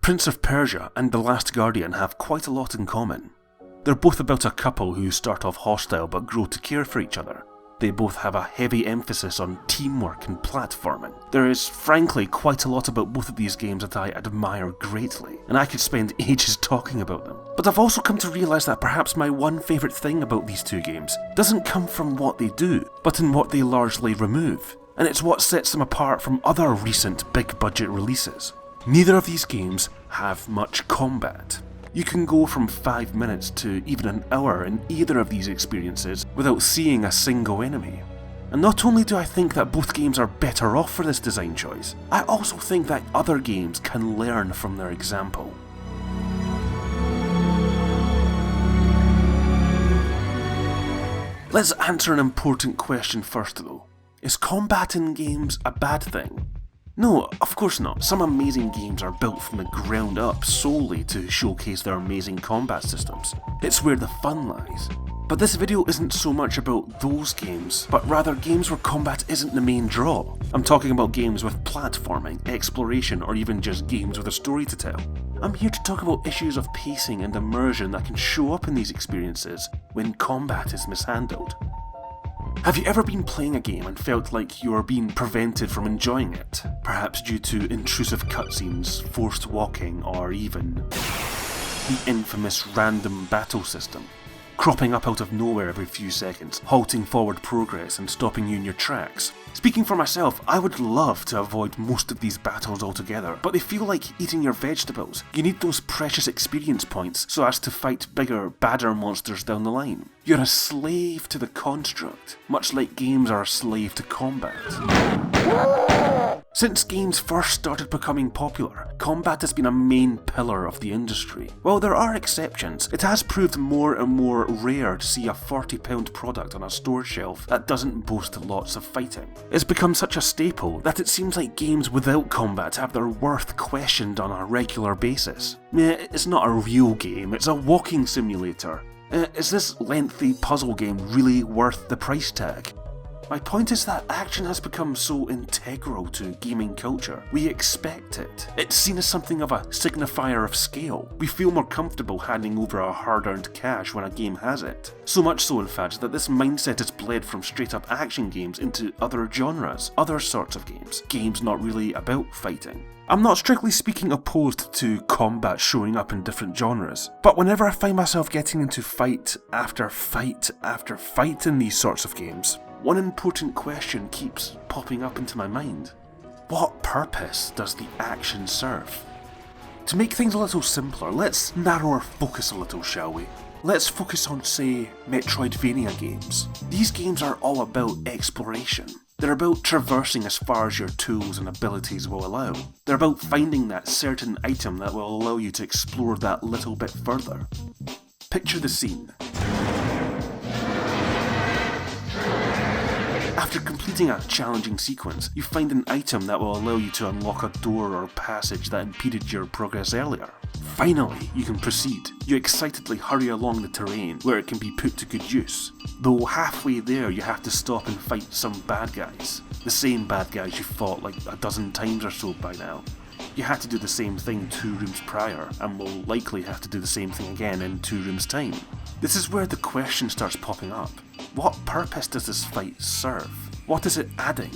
Prince of Persia and The Last Guardian have quite a lot in common. They're both about a couple who start off hostile but grow to care for each other. They both have a heavy emphasis on teamwork and platforming. There is frankly quite a lot about both of these games that I admire greatly, and I could spend ages talking about them. But I've also come to realise that perhaps my one favourite thing about these two games doesn't come from what they do, but in what they largely remove. And it's what sets them apart from other recent big budget releases. Neither of these games have much combat. You can go from 5 minutes to even an hour in either of these experiences without seeing a single enemy. And not only do I think that both games are better off for this design choice, I also think that other games can learn from their example. Let's answer an important question first though. Is combat in games a bad thing? No, of course not. Some amazing games are built from the ground up solely to showcase their amazing combat systems. It's where the fun lies. But this video isn't so much about those games, but rather games where combat isn't the main draw. I'm talking about games with platforming, exploration, or even just games with a story to tell. I'm here to talk about issues of pacing and immersion that can show up in these experiences when combat is mishandled. Have you ever been playing a game and felt like you are being prevented from enjoying it? Perhaps due to intrusive cutscenes, forced walking, or even the infamous random battle system, cropping up out of nowhere every few seconds, halting forward progress and stopping you in your tracks. Speaking for myself, I would love to avoid most of these battles altogether, but they feel like eating your vegetables. You need those precious experience points so as to fight bigger, badder monsters down the line. You're a slave to the construct, much like games are a slave to combat. Since games first started becoming popular, combat has been a main pillar of the industry. While there are exceptions, it has proved more and more rare to see a £40 product on a store shelf that doesn't boast lots of fighting. It's become such a staple that it seems like games without combat have their worth questioned on a regular basis. It's not a real game, it's a walking simulator. Is this lengthy puzzle game really worth the price tag? My point is that action has become so integral to gaming culture. We expect it. It's seen as something of a signifier of scale. We feel more comfortable handing over our hard-earned cash when a game has it. So much so in fact that this mindset has bled from straight-up action games into other genres, other sorts of games. Games not really about fighting. I'm not strictly speaking opposed to combat showing up in different genres, but whenever I find myself getting into fight after fight after fight in these sorts of games, one important question keeps popping up into my mind. What purpose does the action serve? To make things a little simpler, let's narrow our focus a little, shall we? Let's focus on, say, Metroidvania games. These games are all about exploration. They're about traversing as far as your tools and abilities will allow. They're about finding that certain item that will allow you to explore that little bit further. Picture the scene. After completing a challenging sequence, you find an item that will allow you to unlock a door or passage that impeded your progress earlier. Finally, you can proceed. You excitedly hurry along the terrain where it can be put to good use. Though halfway there you have to stop and fight some bad guys. The same bad guys you fought like a dozen times or so by now. You had to do the same thing 2 rooms prior, and will likely have to do the same thing again in 2 rooms time. This is where the question starts popping up. What purpose does this fight serve? What is it adding?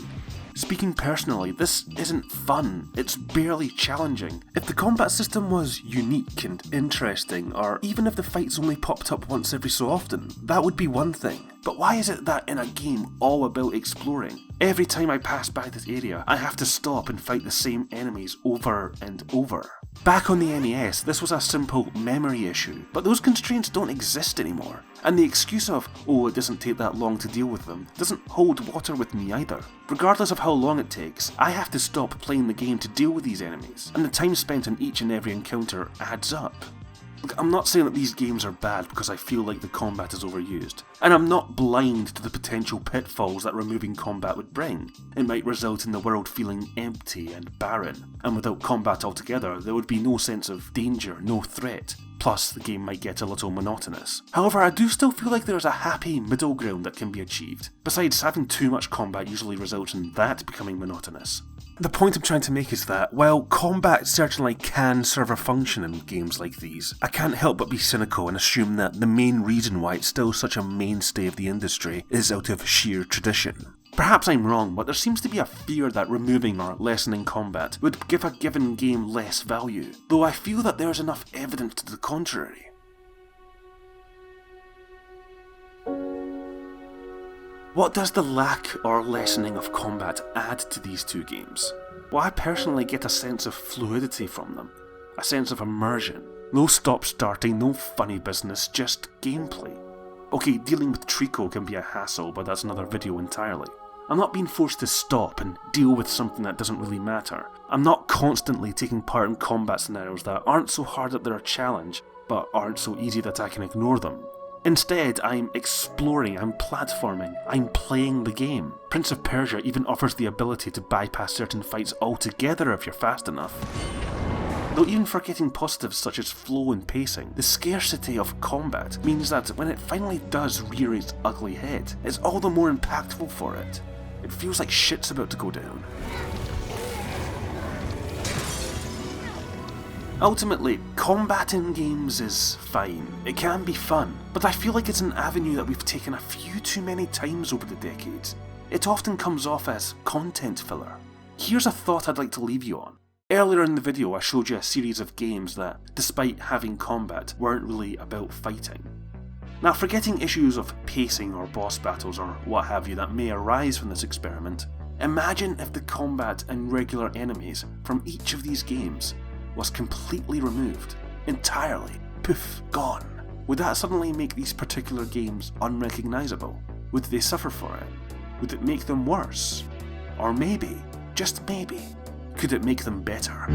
Speaking personally, this isn't fun, it's barely challenging. If the combat system was unique and interesting, or even if the fights only popped up once every so often, that would be one thing. But why is it that in a game all about exploring, every time I pass by this area, I have to stop and fight the same enemies over and over? Back on the NES, this was a simple memory issue, but those constraints don't exist anymore. And the excuse of, oh, it doesn't take that long to deal with them, doesn't hold water with me either. Regardless of how long it takes, I have to stop playing the game to deal with these enemies, and the time spent on each and every encounter adds up. Look, I'm not saying that these games are bad because I feel like the combat is overused, and I'm not blind to the potential pitfalls that removing combat would bring. It might result in the world feeling empty and barren, and without combat altogether, there would be no sense of danger, no threat. Plus, the game might get a little monotonous. However, I do still feel like there's a happy middle ground that can be achieved. Besides, having too much combat usually results in that becoming monotonous. The point I'm trying to make is that, while combat certainly can serve a function in games like these, I can't help but be cynical and assume that the main reason why it's still such a mainstay of the industry is out of sheer tradition. Perhaps I'm wrong, but there seems to be a fear that removing or lessening combat would give a given game less value, though I feel that there is enough evidence to the contrary. What does the lack or lessening of combat add to these two games? Well, I personally get a sense of fluidity from them, a sense of immersion. No stop-starting, no funny business, just gameplay. Okay, dealing with Trico can be a hassle, but that's another video entirely. I'm not being forced to stop and deal with something that doesn't really matter. I'm not constantly taking part in combat scenarios that aren't so hard that they're a challenge, but aren't so easy that I can ignore them. Instead, I'm exploring, I'm platforming, I'm playing the game. Prince of Persia even offers the ability to bypass certain fights altogether if you're fast enough. Though even forgetting positives such as flow and pacing, the scarcity of combat means that when it finally does rear its ugly head, it's all the more impactful for it. It feels like shit's about to go down. Ultimately, combat in games is fine. It can be fun, but I feel like it's an avenue that we've taken a few too many times over the decades. It often comes off as content filler. Here's a thought I'd like to leave you on. Earlier in the video I showed you a series of games that, despite having combat, weren't really about fighting. Now, forgetting issues of pacing or boss battles or what have you that may arise from this experiment, imagine if the combat and regular enemies from each of these games was completely removed, entirely, poof, gone. Would that suddenly make these particular games unrecognisable? Would they suffer for it? Would it make them worse? Or maybe, just maybe, could it make them better?